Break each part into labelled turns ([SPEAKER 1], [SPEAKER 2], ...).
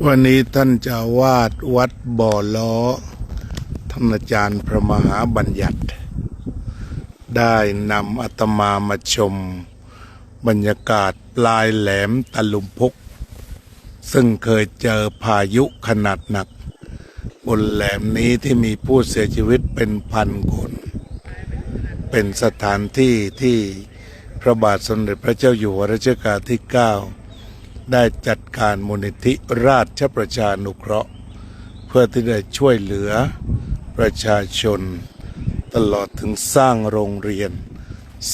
[SPEAKER 1] วันนี้ท่านเจ้าวาดวัดบ่อล้อท่านอาจารย์พระมหาบัญญัติได้นำอาตมามาชมบรรยากาศปลายแหลมตะลุมพุกซึ่งเคยเจอพายุขนาดหนักบนแหลมนี้ที่มีผู้เสียชีวิตเป็นพันคนเป็นสถานที่ที่พระบาทสมเด็จพระเจ้าอยู่หัวรัชกาลที่ 9ได้จัดการมูลนิธิราชประชานุเคราะห์เพื่อที่จะช่วยเหลือประชาชนตลอดถึงสร้างโรงเรียน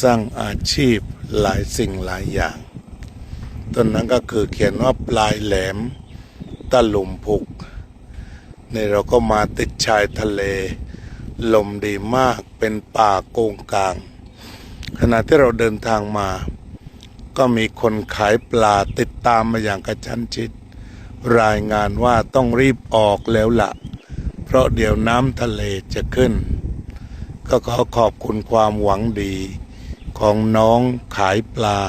[SPEAKER 1] สร้างอาชีพหลายสิ่งหลายอย่างต้นนั้นก็คือเขียนว่าปลายแหลมตะลุมพุกในเราก็มาติดชายทะเลลมดีมากเป็นป่าโกงกลางขณะที่เราเดินทางมาก็มีคนขายปลาติดตามมาอย่างกระชั้นชิดรายงานว่าต้องรีบออกแล้วล่ะเพราะเดี๋ยวน้ำทะเลจะขึ้นก็ขอขอบคุณความหวังดีของน้องขายปลา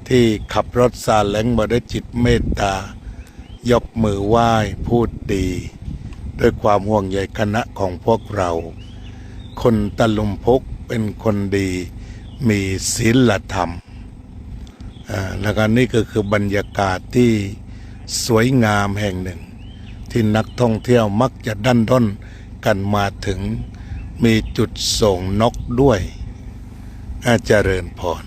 [SPEAKER 1] ที่ขับรถซาเล้งมาด้วยจิตเมตตายกมือไหว้พูดดีด้วยความห่วงใยคณะของพวกเราคนตะลุมพุกเป็นคนดีมีศีลธรรมแล้วก็นี่ก็คือบรรยากาศที่สวยงามแห่งหนึ่งที่นักท่องเที่ยวมักจะดันด้นกันมาถึงมีจุดส่งนกด้วยเจริญพร